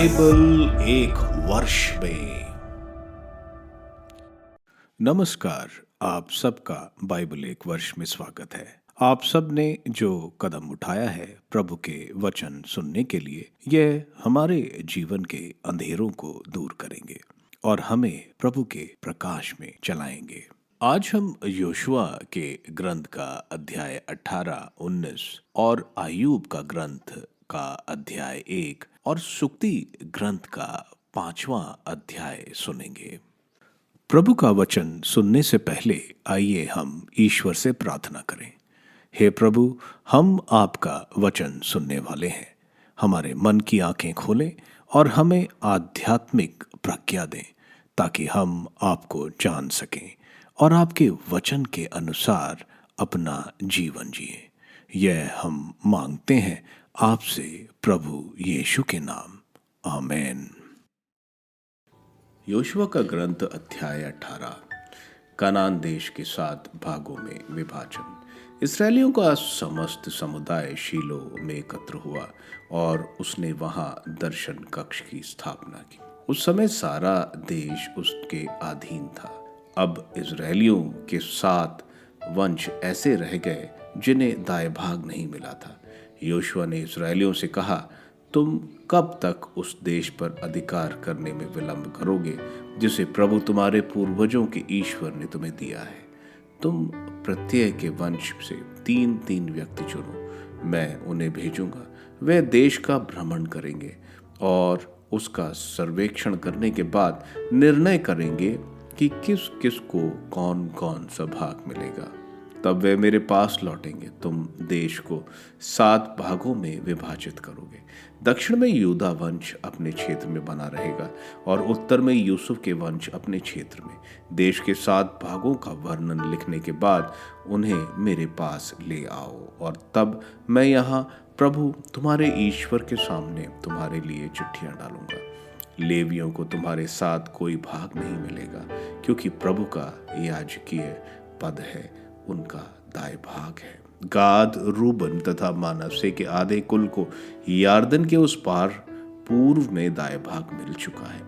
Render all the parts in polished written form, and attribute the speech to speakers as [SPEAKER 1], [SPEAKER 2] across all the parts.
[SPEAKER 1] Bible एक वर्ष में। नमस्कार, आप सबका बाइबल एक वर्ष में स्वागत है। आप सब ने जो कदम उठाया है प्रभु के वचन सुनने के लिए, यह हमारे जीवन के अंधेरों को दूर करेंगे और हमें प्रभु के प्रकाश में चलाएंगे। आज हम योशुआ के ग्रंथ का अध्याय 18, 19 और आयूब का ग्रंथ का अध्याय 1 और सुक्ति ग्रंथ का 5वां अध्याय सुनेंगे। प्रभु का वचन सुनने से पहले आइए हम ईश्वर से प्रार्थना करें। हे प्रभु, हम आपका वचन सुनने वाले हैं। हमारे मन की आंखें खोलें और हमें आध्यात्मिक प्रज्ञा दें ताकि हम आपको जान सकें और आपके वचन के अनुसार अपना जीवन जिए। यह हम मांगते हैं आपसे प्रभु यीशु के नाम, आमीन। योशुआ का ग्रंथ अध्याय 18। कनान देश के 7 भागों में विभाजन। इस्राएलियों का समस्त समुदाय शीलो में एकत्र हुआ और उसने वहां दर्शन कक्ष की स्थापना की। उस समय सारा देश उसके अधीन था। अब इस्राएलियों के 7 वंश ऐसे रह गए जिन्हें दाएं भाग नहीं मिला था। योशुआ ने इस्राएलियों से कहा, तुम कब तक उस देश पर अधिकार करने में विलंब करोगे जिसे प्रभु तुम्हारे पूर्वजों के ईश्वर ने तुम्हें दिया है? तुम प्रत्येक के वंश से 3-3 व्यक्ति चुनो, मैं उन्हें भेजूंगा। वे देश का भ्रमण करेंगे और उसका सर्वेक्षण करने के बाद निर्णय करेंगे कि किस किस को कौन कौन सा भाग मिलेगा। तब वे मेरे पास लौटेंगे। तुम देश को 7 भागों में विभाजित करोगे। दक्षिण में यूदा वंश अपने क्षेत्र में बना रहेगा और उत्तर में यूसुफ के वंश अपने क्षेत्र में। देश के 7 भागों का वर्णन लिखने के बाद उन्हें मेरे पास ले आओ और तब मैं यहाँ प्रभु तुम्हारे ईश्वर के सामने तुम्हारे लिए चिट्ठियाँ डालूंगा। लेवियों को तुम्हारे साथ कोई भाग नहीं मिलेगा, क्योंकि प्रभु का याजकीय पद है, उनका दाएं भाग है। गाद, रूबन तथा मानसे के आधे कुल को यार्दन के उस पार पूर्व में दाएं भाग मिल चुका है,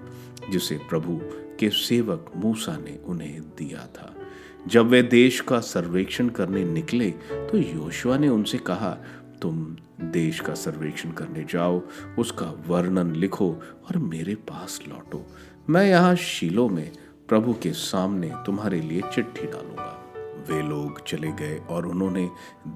[SPEAKER 1] जिसे प्रभु के सेवक मूसा ने उन्हें दिया था। जब वे देश का सर्वेक्षण करने निकले तो योशुआ ने उनसे कहा, तुम देश का सर्वेक्षण करने जाओ, उसका वर्णन लिखो और मेरे पास लौटो। मैं यहाँ शीलो में प्रभु के सामने तुम्हारे लिए चिट्ठी डालूंगा। वे लोग चले गए और उन्होंने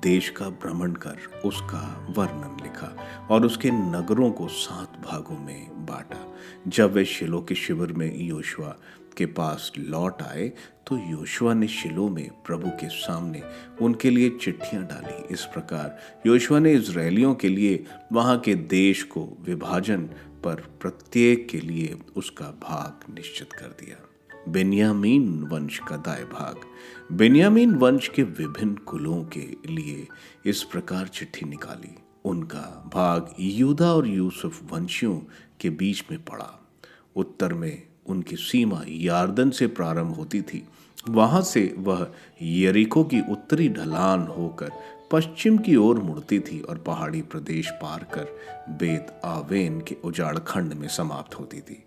[SPEAKER 1] देश का भ्रमण कर उसका वर्णन लिखा और उसके नगरों को 7 भागों में बांटा। जब वे शीलो के शिविर में योशुआ के पास लौट आए तो योशुआ ने शीलो में प्रभु के सामने उनके लिए चिट्ठियां डाली। इस प्रकार योशुआ ने इजरायलियों के लिए वहां के देश को विभाजन पर प्रत्येक के लिए उसका भाग निश्चित कर दिया। बेन्यामीन वंश का दाएं भाग। बेन्यामीन वंश के विभिन्न कुलों के लिए इस प्रकार चिट्ठी निकाली। उनका भाग यूदा और यूसुफ वंशियों के बीच में पड़ा। उत्तर में उनकी सीमा यार्दन से प्रारंभ होती थी। वहां से वह यरीको की उत्तरी ढलान होकर पश्चिम की ओर मुड़ती थी और पहाड़ी प्रदेश पार कर बेत आवेन के उजाड़ खंड में समाप्त होती थी।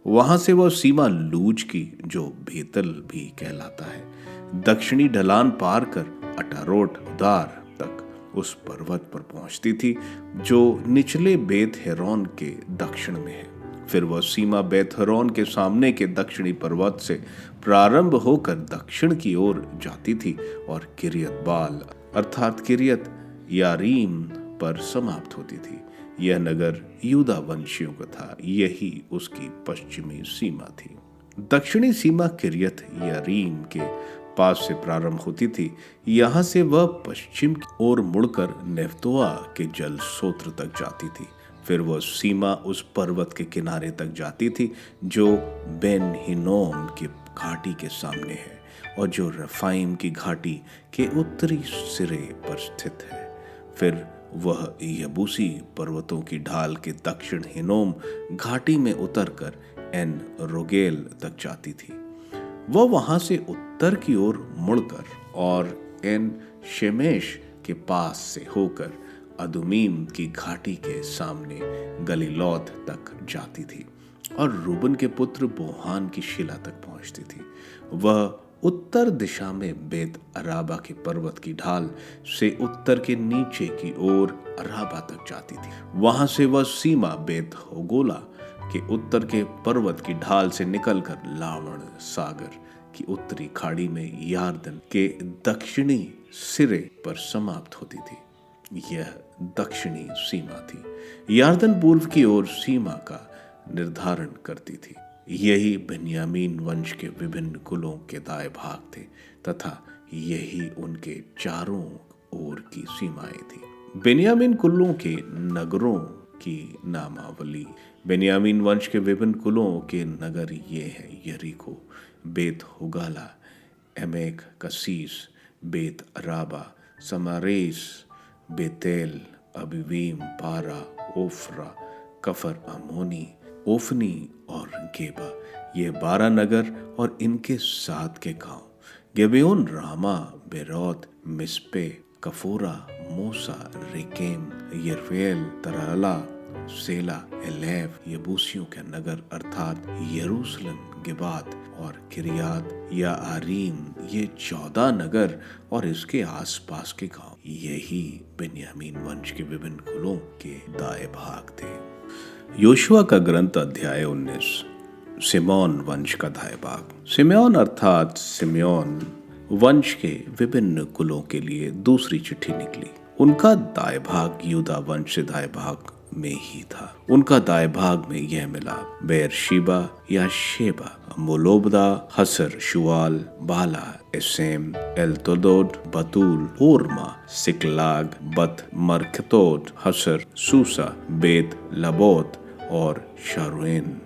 [SPEAKER 1] वहां से वह सीमा लूज की, जो बेतल भी कहलाता है, दक्षिणी ढलान पार कर अटारोट उदार तक उस पर्वत पर पहुंचती थी जो निचले बेत हेरोन के दक्षिण में है। फिर वह सीमा बेत हेरोन के सामने के दक्षिणी पर्वत से प्रारंभ होकर दक्षिण की ओर जाती थी और किरियत बाल अर्थात किरियत यारीम पर समाप्त होती थी। यह नगर यूदा वंशियों का था, यही उसकी पश्चिमी सीमा थी। दक्षिणी सीमा किरियत यारीम के पास से प्रारंभ होती थी। यहाँ से वह पश्चिम की ओर मुड़कर नेफ्तोआ के जल स्रोत तक जाती थी। फिर वह सीमा उस पर्वत के किनारे तक जाती थी जो बेन हिनोम की घाटी के सामने है और जो रफाइम की घाटी के उत्तरी सिरे पर स्थित है। फिर वह यबूसी पर्वतों की ढाल के दक्षिण हिनोम घाटी में उतरकर एन रोगेल तक जाती थी। वह वहां से उत्तर की ओर मुड़कर और एन शेमेश के पास से होकर अदुमीम की घाटी के सामने गलीलौत तक जाती थी और रूबन के पुत्र बोहान की शिला तक पहुंचती थी। वह उत्तर दिशा में बेत अराबा के पर्वत की ढाल से उत्तर के नीचे की ओर अराबा तक जाती थी। वहां से वह सीमा बेत होगोला के उत्तर के पर्वत की ढाल से निकलकर लावण सागर की उत्तरी खाड़ी में यार्दन के दक्षिणी सिरे पर समाप्त होती थी। यह दक्षिणी सीमा थी। यार्दन पूर्व की ओर सीमा का निर्धारण करती थी। यही बेन्यामीन वंश के विभिन्न कुलों के दाएं भाग थे तथा यही उनके चारों ओर की सीमाएं थी। बेन्यामीन कुलों के नगरों की नामावली। बेन्यामीन वंश के विभिन्न कुलों के नगर ये हैं: यरीको, बेत होगाला, एमेक कसीस, बेत अराबा, समारेस, बेतेल, अबीवीम, पारा, ओफ्रा, कफर अमोनी, ओफनी और गेबा। ये 12 नगर और इनके 7 के गांव। गिबेयोन, रामा, बेरोत, मिस्पे, कफोरा, मूसा, रेकेम, यरवेल, तराला, सेला, एलेव, यबूसियों के नगर अर्थात यरूशलेम, गिबात और किरियात या आरीम। ये 14 नगर और इसके आसपास के गांव। यही बेन्यामीन वंश के विभिन्न कुलों के दाएं भाग थे। योशुआ का ग्रंथ अध्याय 19। सिमोन वंश का दाएं भाग। सिमेओन अर्थात सिमेओन वंश के विभिन्न कुलों के लिए दूसरी चिट्ठी निकली। उनका दाएं भाग यूदा वंश से दाएं भाग में ही था। उनका दाएं भाग में यह मिला: बेरशीबा या शेबा, मोलोबदा, हसर, शुआल, बाला, एसेम, एलतोदोद, बतूल, ओरमा, सिकलाग, बत मरकतोद, हसर, सूसा, बेत लबोत और शारुएन।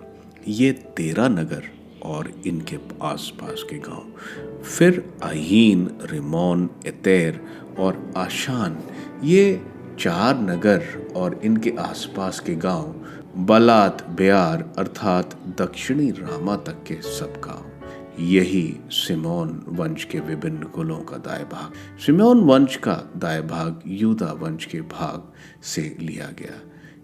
[SPEAKER 1] ये 13 नगर और इनके आसपास के गांव। फिर अहीन, रिमोन, एतेर और आशान। ये 4 नगर और इनके आसपास के गांव। बलात बेयार अर्थात दक्षिणी रामा तक के सब गांव। यही सिमोन वंश के विभिन्न कुलों का दाएं भाग। सिमोन वंश का दाएं भाग यूदा वंश के भाग से लिया गया।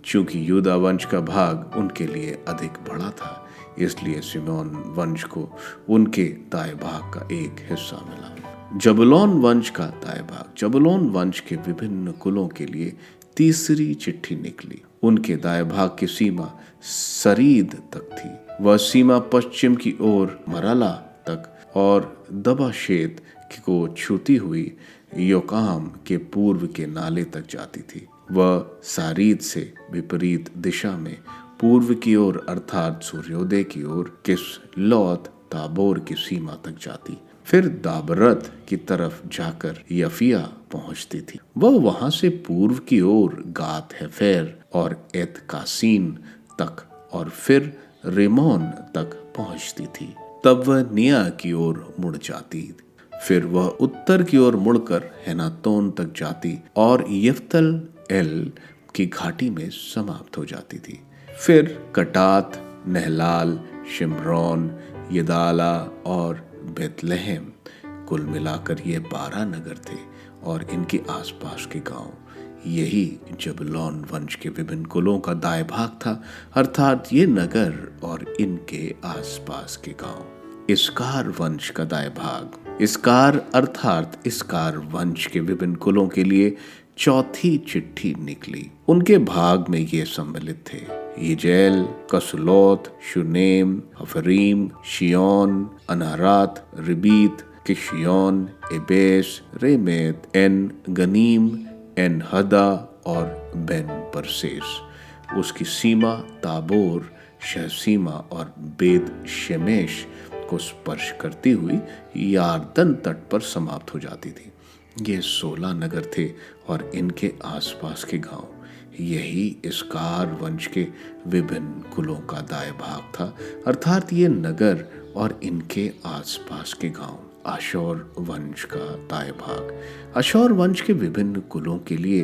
[SPEAKER 1] चूंकि यूदा वंश का भाग उनके लिए अधिक बड़ा था, इसलिए सिमोन वंश को उनके दाएं भाग का एक हिस्सा मिला। जबूलून वंश का दाएं भाग। जबूलून वंश के विभिन्न कुलों के लिए तीसरी चिट्ठी निकली। उनके दाएं भाग की सीमा सरीद तक थी। वह सीमा पश्चिम की ओर मराला तक और दबाशेत को छूती हुई योकाम के पूर्व के नाले तक जाती थी। वह सारीद से विपरीत दिशा में पूर्व की ओर अर्थात सूर्योदय की ओर किस लौत ताबोर की सीमा तक जाती। फिर दाबरत की तरफ जाकर यफिया पहुंचती थी। वह वहां से पूर्व की ओर गात हेफेर और एत कासीन तक और फिर रिमोन तक पहुंचती थी। तब वह निया की ओर मुड़ जाती। फिर वह उत्तर की ओर मुड़कर हेनातोन तक जाती और यफ्तल एल की घाटी में समाप्त हो जाती थी। फिर कटात, नहलाल, शिमरोन, यदाला और बेतलहम, कुल मिलाकर ये 12 नगर थे और इनके आसपास के गांव। यही जबूलून वंश के विभिन्न कुलों का दाएं भाग था, अर्थात ये नगर और इनके आसपास के गांव। इसकार वंश का दाएं भाग। इसकार अर्थात इसकार वंश के विभिन्न कुलों के लिए चौथी चिट्ठी निकली। उनके भाग में ये सम्मिलित थे: यिजेल, कसलोत, शुनेम, हफरीम, शियोन, अनारात, रिबीत, किशियोन, एबेस, रेमेत, एन गनीम, एन हदा और बेन परसेस। उसकी सीमा ताबोर, शहसीमा और बेत शेमेश को स्पर्श करती हुई यार्दन तट पर समाप्त हो जाती थी। ये 16 नगर थे और इनके आसपास के गांव। यही इसकार वंश के विभिन्न कुलों का दाएं भाग था, अर्थात ये नगर और इनके आसपास के गांव। आशोर वंश का दाएं भाग। आशोर वंश के विभिन्न कुलों के लिए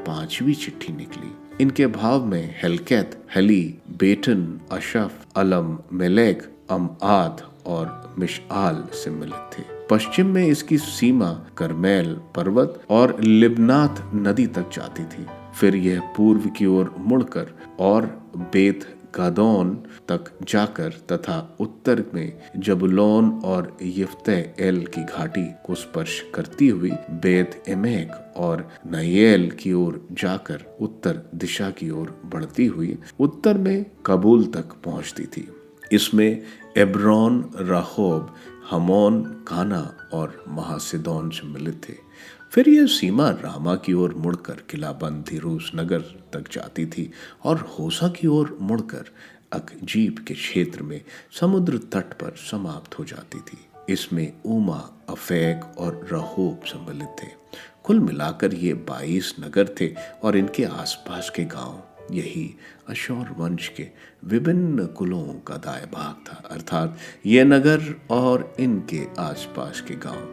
[SPEAKER 1] 5वीं चिट्ठी निकली। इनके भाव में हेलकेत, हली, बेटन, अशफ, अलम, मेलेक, अमआद और मिशआल सम्मिलित थे। पश्चिम में इसकी सीमा करमेल पर्वत और लिबनात नदी तक जाती थी। फिर यह पूर्व की ओर मुड़कर और बेत गादोन तक जाकर तथा उत्तर में जबुलून और यिफ्तह एल की घाटी को स्पर्श करती हुई बेत एमेक और नयेल की ओर जाकर उत्तर दिशा की ओर बढ़ती हुई उत्तर में कबूल तक पहुंचती थी। इसमें एब्रोन, राहोब, हमोन, काना और महासिदोन सम्मिलित थे। फिर यह सीमा रामा की ओर मुड़कर किलाबंद धीरूस नगर तक जाती थी और होसा की ओर मुड़कर अकजीब के क्षेत्र में समुद्र तट पर समाप्त हो जाती थी। इसमें ऊमा, अफेक और रहोब सम्मिलित थे। कुल मिलाकर ये 22 नगर थे और इनके आसपास के गांव। यही अशूर वंश के विभिन्न कुलों का दाया भाग था, अर्थात ये नगर और इनके आसपास के गांव।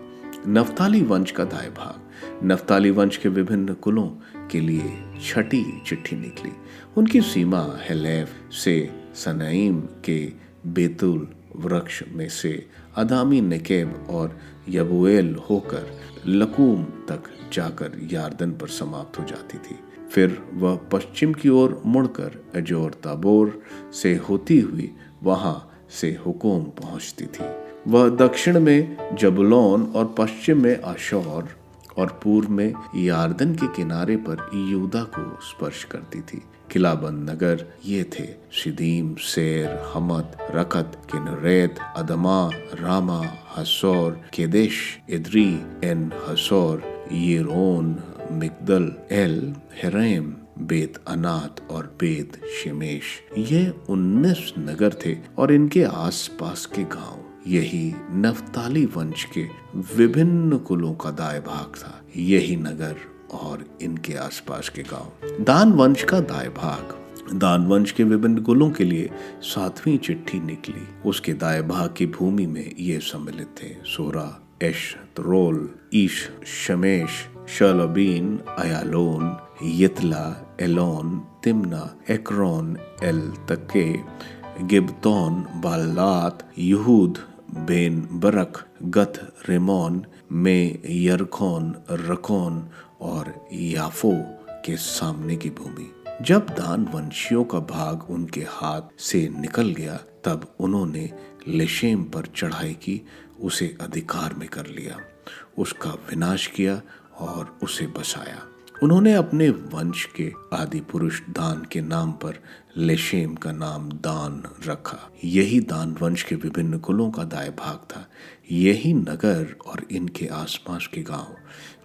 [SPEAKER 1] नफ्ताली वंश का दाया भाग। नफ्ताली वंश के विभिन्न कुलों के लिए छठी चिट्ठी निकली। उनकी सीमा हेलेफ से सनाइम के बेतुल वृक्ष में से अदामी नेकेब और यबुएल होकर लकूम तक जाकर यार्दन पर समाप्त हो जाती थी। फिर वह पश्चिम की ओर मुड़कर अजोर ताबोर से होती हुई वहां से हुकोम पहुंचती थी। वह दक्षिण में जबुलून और पश्चिम में आशौर और पूर्व में यार्दन के किनारे पर यहूदा को स्पर्श करती थी। किलाबंद नगर ये थे: सिदीम, सेर, हमत, रकत, किनरेत, अदमा, रामा, हसोर, केदेश, इद्री, एन हसोर, येरोन, मिगदल, एल, हेरेम, बेत अनात और बेत शेमेश। ये 19 नगर थे और इनके आसपास के गांव। यही नफ्ताली वंश के विभिन्न कुलों का दाया भाग था। यही नगर और इनके आसपास के गांव। दान वंश का दाया भाग। दान वंश के विभिन्न कुलों के लिए 7वीं चिट्ठी निकली। उसके दाया भाग की भूमि में ये सम्मिलित थे: Zorah, Eshtaol, Ir, Shemesh, Shaalabbin, Aijalon, Ithlah, Elon, Timnah, Ekron, Eltekeh, Gibbethon, Baalath, यहूद, बेन बरक, गत, रेमोन में यरकोन, रकोन और याफो के सामने की भूमि। जब दान वंशियों का भाग उनके हाथ से निकल गया तब उन्होंने लेशेम पर चढ़ाई की, उसे अधिकार में कर लिया, उसका विनाश किया और उसे बसाया। उन्होंने अपने वंश के आदि पुरुष दान के नाम पर लेशेम का नाम दान रखा। यही दान वंश के विभिन्न कुलों का दाया भाग था। यही नगर और इनके आसपास के गांव।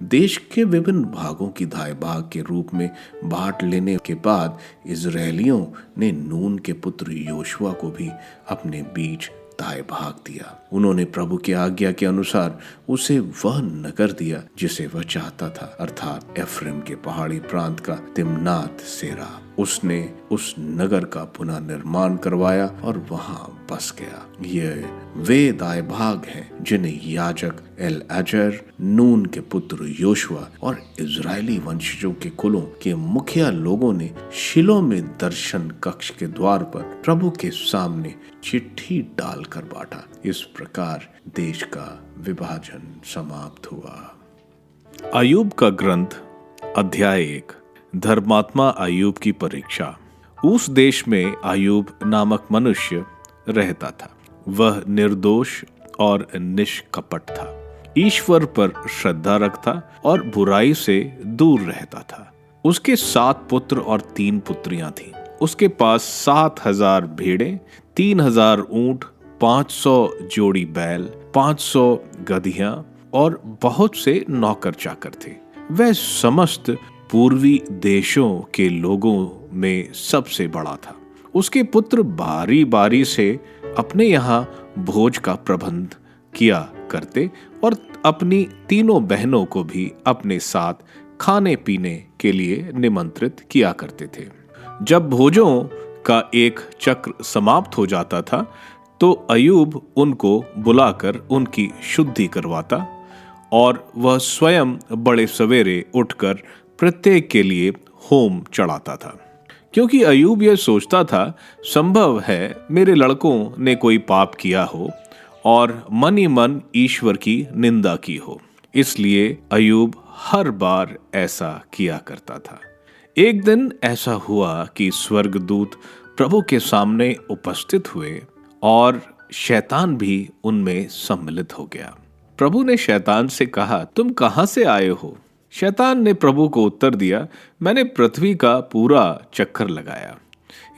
[SPEAKER 1] देश के विभिन्न भागों की दाया भाग के रूप में बांट लेने के बाद इजरायलियों ने नून के पुत्र योशुआ को भी अपने बीच दाया भाग दिया। उन्होंने प्रभु की आज्ञा के अनुसार उसे वह नगर दिया जिसे वह चाहता था, अर्थात एफ्रेम के पहाड़ी प्रांत का तिम्नात सेरा। उसने उस नगर का पुनः निर्माण करवाया और वहां बस गया। ये वे दाया भाग हैं जिन्हें याजक एलआजर, नून के पुत्र योशुआ और इजरायली वंशजों के कुलों के मुखिया लोगों ने शिलो में दर्शन कक्ष के द्वार पर प्रभु के सामने चिट्ठी डालकर बांटा। इस प्रकार देश का विभाजन समाप्त हुआ।
[SPEAKER 2] अय्यूब का ग्रंथ अध्याय 1। धर्मात्मा अय्यूब की परीक्षा। उस देश में अय्यूब नामक मनुष्य रहता था। वह निर्दोष और निष्कपट था, ईश्वर पर श्रद्धा रखता और बुराई से दूर रहता था। उसके 7 पुत्र और 3 पुत्रियां थीं। उसके पास 7,000 भेड़ें, 3,000 ऊंट, 500 जोड़ी बैल, 500 गधियां और बहुत से नौकर चाकर थे। वह समस्त पूर्वी देशों के लोगों में सबसे बड़ा था। उसके पुत्र बारी बारी से अपने यहाँ भोज का प्रबंध किया करते और अपनी तीनों बहनों को भी अपने साथ खाने पीने के लिए निमंत्रित किया करते थे। जब भोजों का एक चक्र समाप्त हो जाता था तो अय्यूब उनको बुलाकर उनकी शुद्धि करवाता और वह स्वयं बड़े सवेरे उठकर प्रत्येक के लिए होम चढ़ाता था, क्योंकि अय्यूब यह सोचता था संभव है मेरे लड़कों ने कोई पाप किया हो और मन ही मन ईश्वर की निंदा की हो। इसलिए अय्यूब हर बार ऐसा किया करता था। एक दिन ऐसा हुआ कि स्वर्गदूत प्रभु के सामने उपस्थित हुए और शैतान भी उनमें सम्मिलित हो गया। प्रभु ने शैतान से कहा, तुम कहां से आए हो? शैतान ने प्रभु को उत्तर दिया, मैंने पृथ्वी का पूरा चक्कर लगाया।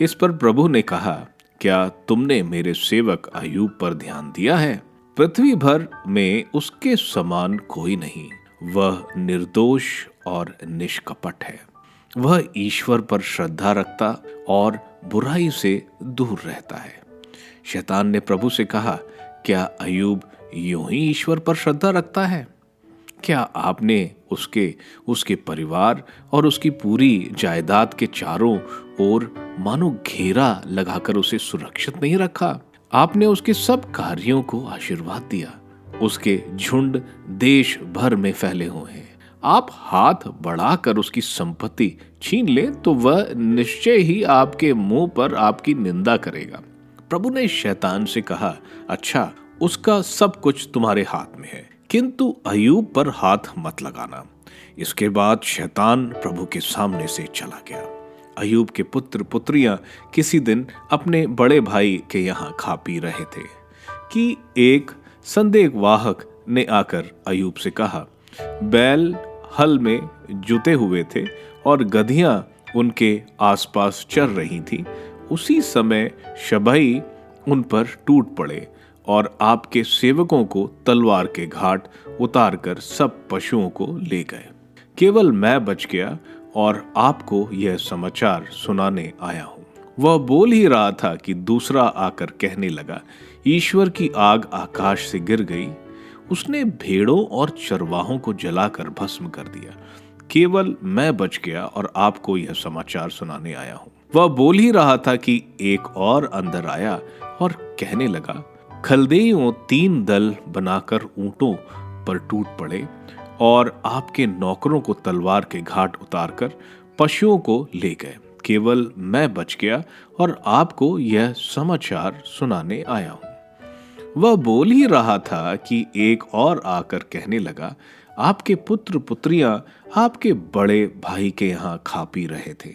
[SPEAKER 2] इस पर प्रभु ने कहा, क्या तुमने मेरे सेवक अय्यूब पर ध्यान दिया है? पृथ्वी भर में उसके समान कोई नहीं। वह निर्दोष और निष्कपट है। वह ईश्वर पर श्रद्धा रखता और बुराई से दूर रहता है। शैतान ने प्रभु से कहा, क्या अय्यूब यूं ही ईश्वर पर श्रद्धा रखता है? क्या आपने उसके परिवार और उसकी पूरी जायदाद के चारों ओर मानो घेरा लगाकर उसे सुरक्षित नहीं रखा? आपने उसके सब कार्यों को आशीर्वाद दिया। उसके झुंड देश भर में फैले हुए हैं। आप हाथ बढ़ाकर उसकी संपत्ति छीन ले तो वह निश्चय ही आपके मुंह पर आपकी निंदा करेगा। प्रभु ने शैतान से कहा, अच्छा, उसका सब कुछ तुम्हारे हाथ में है, किंतु अय्यूब पर हाथ मत लगाना। इसके बाद शैतान प्रभु के सामने से चला गया। अय्यूब के पुत्र पुत्रियां किसी दिन अपने बड़े भाई के यहाँ खा पी रहे थे कि एक संदेशवाहक ने आकर अय्यूब से कहा, बैल हल में जुते हुए थे और गधियां उनके आसपास चर रही थी। उसी समय शबई उन पर टूट पड़े और आपके सेवकों को तलवार के घाट उतारकर सब पशुओं को ले गए। केवल मैं बच गया और आपको यह समाचार सुनाने आया हूँ। वह बोल ही रहा था कि दूसरा आकर कहने लगा, ईश्वर की आग आकाश से गिर गई। उसने भेड़ों और चरवाहों को जलाकर भस्म कर दिया। केवल मैं बच गया और आपको यह समाचार सुनाने आया हूँ। वह बोल ही रहा था कि एक और अंदर आया और कहने लगा, खलदेइयों 3 दल बनाकर ऊंटों पर टूट पड़े और आपके नौकरों को तलवार के घाट उतारकर पशुओं को ले गए। केवल मैं बच गया और आपको यह समाचार सुनाने आया हूँ। वह बोल ही रहा था कि एक और आकर कहने लगा, आपके पुत्र पुत्रियां आपके बड़े भाई के यहाँ खा पी रहे थे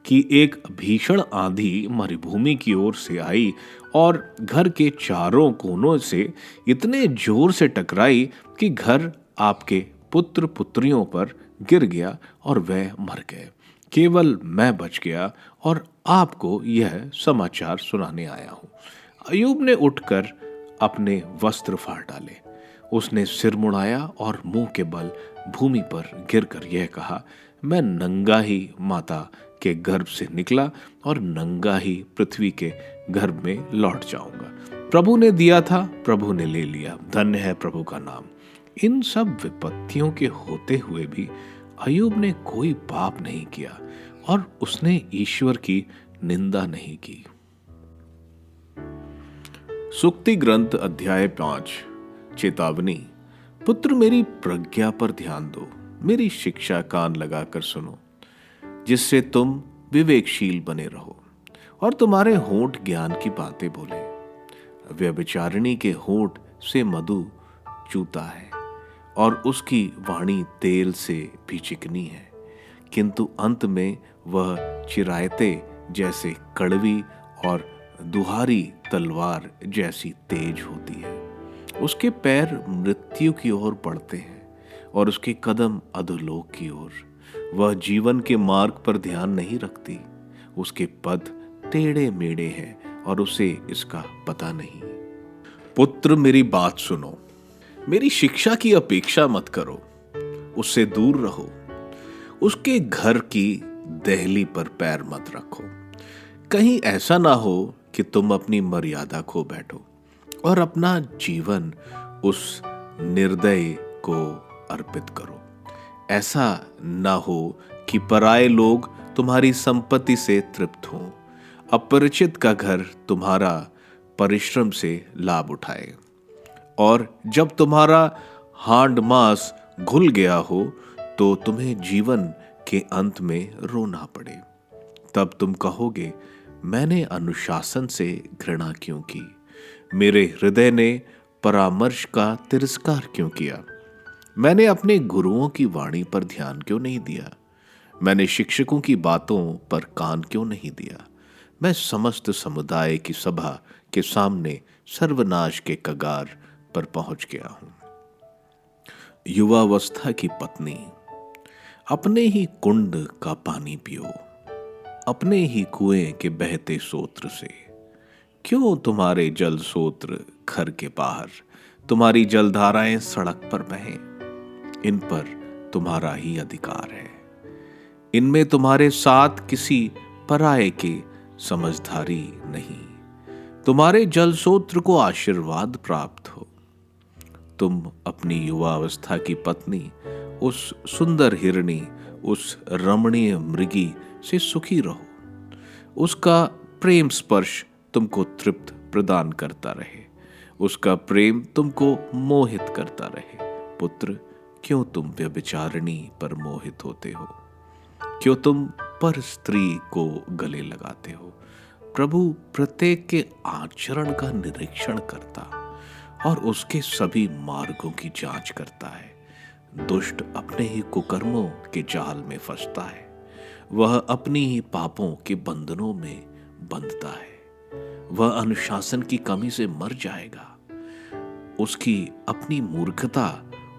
[SPEAKER 2] कि एक भीषण आंधी मरुभूमि की ओर से आई और घर के चारों कोनों से इतने जोर से टकराई कि घर आपके पुत्र पुत्रियों पर गिर गया और वह मर गए। केवल मैं बच गया और आपको यह समाचार सुनाने आया हूँ। अय्यूब ने उठकर अपने वस्त्र फाड़ डाले। उसने सिर मुड़ाया और मुंह के बल भूमि पर गिरकर यह कहा, मैं नंगा ही माता के गर्भ से निकला और नंगा ही पृथ्वी के गर्भ में लौट जाऊंगा। प्रभु ने दिया था, प्रभु ने ले लिया, धन्य है प्रभु का नाम। इन सब विपत्तियों के होते हुए भी अय्यूब ने कोई पाप नहीं किया और उसने ईश्वर की निंदा नहीं की। सुक्ति ग्रंथ अध्याय 5। चेतावनी। पुत्र, मेरी प्रज्ञा पर ध्यान दो, मेरी शिक्षा कान लगाकर सुनो, जिससे तुम विवेकशील बने रहो और तुम्हारे होंठ ज्ञान की बातें बोले। व्यभिचारिणी के होंठ से मधु चूता है और उसकी वाणी तेल से भी चिकनी है, किंतु अंत में वह चिरायते जैसे कड़वी और दुहारी तलवार जैसी तेज होती है। उसके पैर मृत्यु की ओर बढ़ते हैं और उसके कदम अधोलोक की ओर। वह जीवन के मार्ग पर ध्यान नहीं रखती। उसके पद टेढ़े मेढ़े हैं और उसे इसका पता नहीं। पुत्र, मेरी बात सुनो, मेरी शिक्षा की अपेक्षा मत करो, उससे दूर रहो। उसके घर की दहली पर पैर मत रखो, कहीं ऐसा ना हो कि तुम अपनी मर्यादा खो बैठो और अपना जीवन उस निर्दय को अर्पित करो। ऐसा ना हो कि पराये लोग तुम्हारी संपत्ति से तृप्त हों, अपरिचित का घर तुम्हारा परिश्रम से लाभ उठाए, और जब तुम्हारा हांड मांस घुल गया हो तो तुम्हें जीवन के अंत में रोना पड़े। तब तुम कहोगे, मैंने अनुशासन से घृणा क्यों की? मेरे हृदय ने परामर्श का तिरस्कार क्यों किया? मैंने अपने गुरुओं की वाणी पर ध्यान क्यों नहीं दिया? मैंने शिक्षकों की बातों पर कान क्यों नहीं दिया? मैं समस्त समुदाय की सभा के सामने सर्वनाश के कगार पर पहुंच गया हूं। युवावस्था की पत्नी, अपने ही कुंड का पानी पियो, अपने ही कुएं के बहते सोत्र से। क्यों तुम्हारे जल सोत्र घर के बाहर, तुम्हारी जलधाराएं सड़क पर बहें? इन पर तुम्हारा ही अधिकार है। इनमें तुम्हारे साथ किसी पराये के समझदारी नहीं। तुम्हारे जल सोत्र को आशीर्वाद प्राप्त हो। तुम अपनी युवावस्था की पत्नी, उस सुंदर हिरणी, उस रमणीय मृगी से सुखी रहो। उसका प्रेम स्पर्श तुमको तृप्त प्रदान करता रहे, उसका प्रेम तुमको मोहित करता रहे। पुत्र, क्यों तुम व्यभिचारिणी पर मोहित होते हो? क्यों तुम पर स्त्री को गले लगाते हो? प्रभु प्रत्येक के आचरण का निरीक्षण करता और उसके सभी मार्गों की जांच करता है। दुष्ट अपने ही कुकर्मों के जाल में फंसता है, वह अपनी ही पापों के बंधनों में बंधता है। वह अनुशासन की कमी से मर जाएगा। उसकी अपनी मूर्खता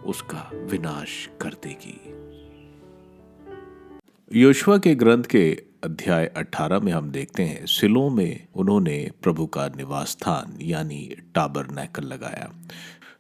[SPEAKER 2] उसका विनाश कर देगी। योशुआ के ग्रंथ के अध्याय 18 में हम देखते हैं, सिलो में उन्होंने प्रभु का निवास स्थान यानी टाबरनैकल लगाया।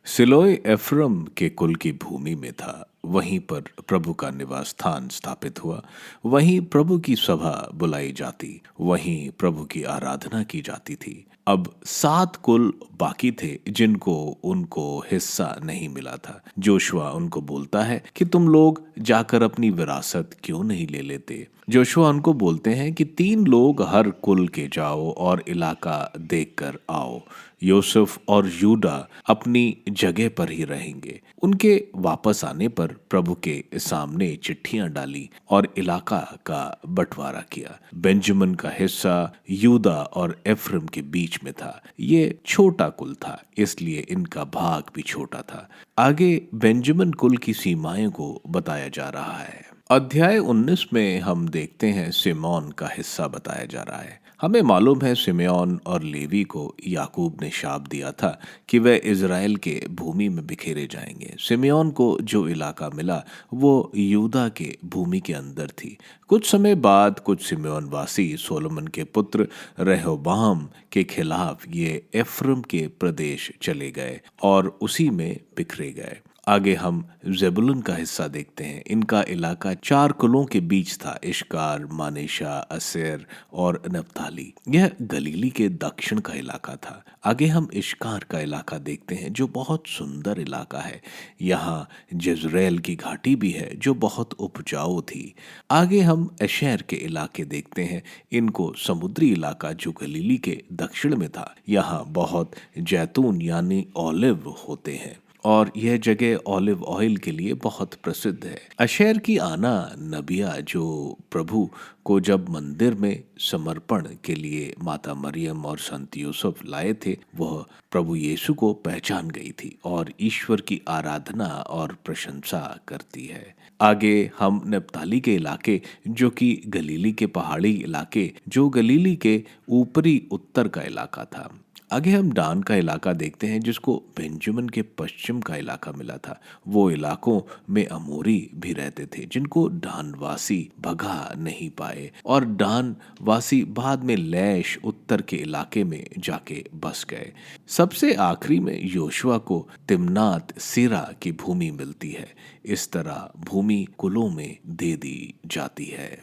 [SPEAKER 2] सिलोय एफ्रम के कुल की भूमि में था। वहीं पर प्रभु का निवास स्थान स्थापित हुआ। वहीं प्रभु की सभा बुलाई जाती, वहीं प्रभु की आराधना की जाती थी। अब 7 कुल बाकी थे जिनको उनको हिस्सा नहीं मिला था। जोशुआ उनको बोलता है कि तुम लोग जाकर अपनी विरासत क्यों नहीं ले लेते। जोशुआ उनको बोलते हैं कि 3 लोग हर कुल के जाओ और इलाका देखकर आओ। यूसुफ और यूदा अपनी जगह पर ही रहेंगे। उनके वापस आने पर प्रभु के सामने चिट्ठियां डाली और इलाका का बंटवारा किया। बेंजामिन का हिस्सा यूदा और एफ्रम के बीच में था। ये छोटा कुल था, इसलिए इनका भाग भी छोटा था। आगे बेंजामिन कुल की सीमाएं को बताया जा रहा है। अध्याय 19 में हम देखते हैं सिमोन का हिस्सा बताया जा रहा है। हमें मालूम है सिमेओन और लेवी को याकूब ने शाप दिया था कि वे इज़राइल के भूमि में बिखेरे जाएंगे। सिमेओन को जो इलाका मिला वो यूदा के भूमि के अंदर थी। कुछ समय बाद कुछ सिमेओन वासी सोलोमन के पुत्र रेहोबाम के खिलाफ ये एफ्रम के प्रदेश चले गए और उसी में बिखरे गए। आगे हम जेबुलून का हिस्सा देखते हैं। इनका इलाका 4 कुलों के बीच था, इश्कार, मानेशा, असेर और नप्ताली। यह गलीली के दक्षिण का इलाका था। आगे हम इश्कार का इलाका देखते हैं जो बहुत सुंदर इलाका है। यहाँ जज़रेल की घाटी भी है जो बहुत उपजाऊ थी। आगे हम एशेर के इलाके देखते हैं। इनको समुद्री इलाका जो गलीली के दक्षिण में था। यहाँ बहुत जैतून यानी ऑलिव होते हैं और यह जगह ऑलिव ऑयल के लिए बहुत प्रसिद्ध है। अशेर की आना नबिया जो प्रभु को जब मंदिर में समर्पण के लिए माता मरियम और संत यूसुफ लाए थे, वह प्रभु यीशु को पहचान गई थी और ईश्वर की आराधना और प्रशंसा करती है। आगे हम नप्ताली के इलाके जो कि गलीली के पहाड़ी इलाके जो गलीली के ऊपरी उत्तर का इलाका था। आगे हम डान का इलाका देखते हैं जिसको बेंजामिन के पश्चिम का इलाका मिला था। वो इलाकों में अमोरी भी रहते थे जिनको डानवासी भगा नहीं पाए और डानवासी बाद में लैश उत्तर के इलाके में जाके बस गए। सबसे आखिरी में योशुआ को तिम्नात सीरा की भूमि मिलती है। इस तरह भूमि कुलों में दे दी जाती है।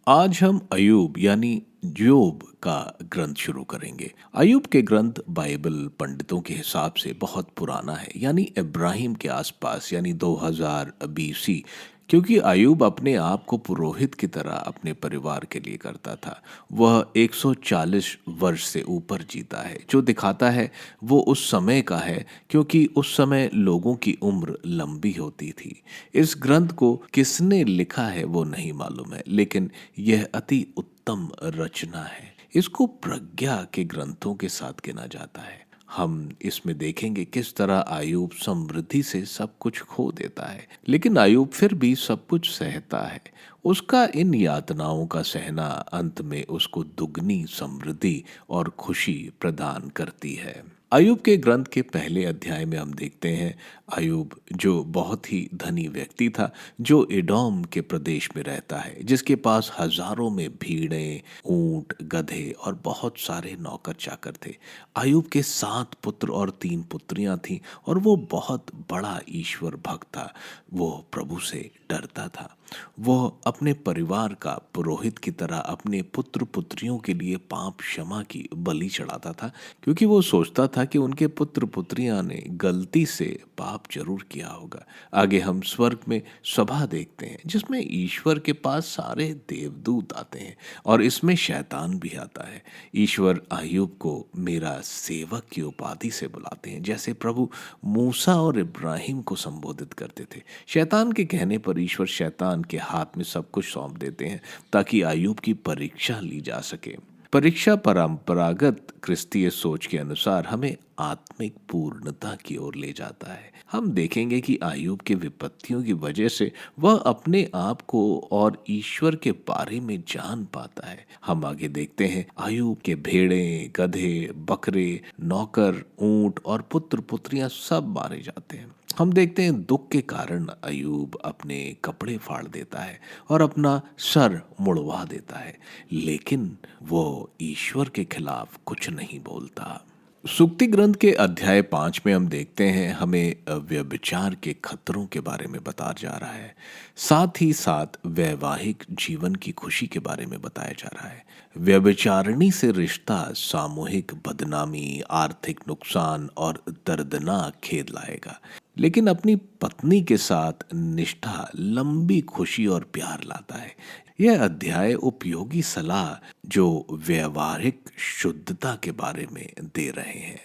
[SPEAKER 2] आज हम अयूब यानी योब का ग्रंथ शुरू करेंगे। अयूब के ग्रंथ बाइबल पंडितों के हिसाब से बहुत पुराना है, यानी इब्राहिम के आसपास, यानी 2000 BC, क्योंकि अयूब अपने आप को पुरोहित की तरह अपने परिवार के लिए करता था। वह 140 वर्ष से ऊपर जीता है, जो दिखाता है वो उस समय का है, क्योंकि उस समय लोगों की उम्र लंबी होती थी। इस ग्रंथ को किसने लिखा है वो नहीं मालूम है, लेकिन यह अति उत्तम रचना है। इसको प्रज्ञा के ग्रंथों के साथ गिना जाता है।
[SPEAKER 1] हम इसमें देखेंगे किस तरह आयूब समृद्धि से सब कुछ खो देता है, लेकिन आयूब फिर भी सब कुछ सहता है। उसका इन यातनाओं का सहना अंत में उसको दुगनी समृद्धि और खुशी प्रदान करती है। अयूब के ग्रंथ के पहले अध्याय में हम देखते हैं अयूब जो बहुत ही धनी व्यक्ति था, जो एडोम के प्रदेश में रहता है, जिसके पास हजारों में भीड़ें, ऊंट, गधे और बहुत सारे नौकर चाकर थे। अयूब के 7 पुत्र और 3 पुत्रियां थीं और वो बहुत बड़ा ईश्वर भक्त था। वो प्रभु से डरता था। वो अपने परिवार का पुरोहित की तरह अपने पुत्र पुत्रियों के लिए पाप क्षमा की बलि चढ़ाता था, क्योंकि वो सोचता था कि उनके पुत्र पुत्रियां ने गलती से पाप जरूर किया होगा। आगे हम स्वर्ग में सभा देखते हैं जिसमें ईश्वर के पास सारे देवदूत आते हैं और इसमें शैतान भी आता है। ईश्वर अय्यूब को मेरा सेवक की उपाधि से बुलाते हैं, जैसे प्रभु मूसा और इब्राहिम को संबोधित करते थे। शैतान के कहने पर ईश्वर शैतान के हाथ में सब कुछ सौंप देते हैं ताकि अय्यूब की परीक्षा ली जा सके। परीक्षा परंपरागत क्रिस्तीय सोच के अनुसार हमें आत्मिक पूर्णता की ओर ले जाता है। हम देखेंगे कि अय्यूब के विपत्तियों की वजह से वह अपने आप को और ईश्वर के बारे में जान पाता है। हम आगे देखते हैं अय्यूब के भेड़ें, गधे, बकरे, नौकर, ऊंट और पुत्र पुत्रियां सब मारे जाते हैं। हम देखते हैं दुख के कारण अय्यूब अपने कपड़े फाड़ देता है और अपना सर मुड़वा देता है, लेकिन वो ईश्वर के खिलाफ कुछ नहीं बोलता। सुक्ति ग्रंथ के अध्याय 5 में हम देखते हैं हमें व्यभिचार के खतरों के बारे में बताया जा रहा है। साथ ही साथ वैवाहिक जीवन की खुशी के बारे में बताया जा रहा है। व्यभिचारिणी से रिश्ता सामूहिक बदनामी, आर्थिक नुकसान और दर्दनाक खेद लाएगा, लेकिन अपनी पत्नी के साथ निष्ठा लंबी खुशी और प्यार लाता है। यह अध्याय उपयोगी सलाह जो व्यवहारिक शुद्धता के बारे में दे रहे हैं।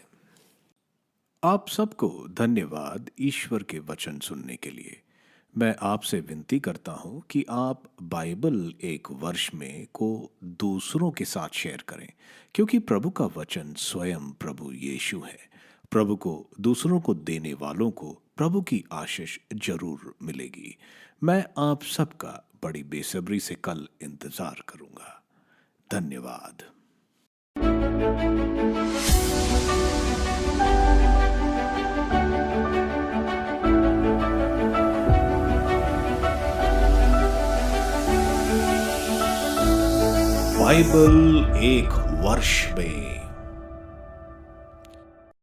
[SPEAKER 1] आप सबको धन्यवाद ईश्वर के वचन सुनने के लिए। मैं आपसे विनती करता हूं कि आप बाइबल एक वर्ष में को दूसरों के साथ शेयर करें, क्योंकि प्रभु का वचन स्वयं प्रभु यीशु है। प्रभु को दूसरों को देने वालों को प्रभु की आशीष जरूर मिलेगी। मैं आप सबका बड़ी बेसब्री से कल इंतजार करूंगा। धन्यवाद। बाइबल एक वर्ष में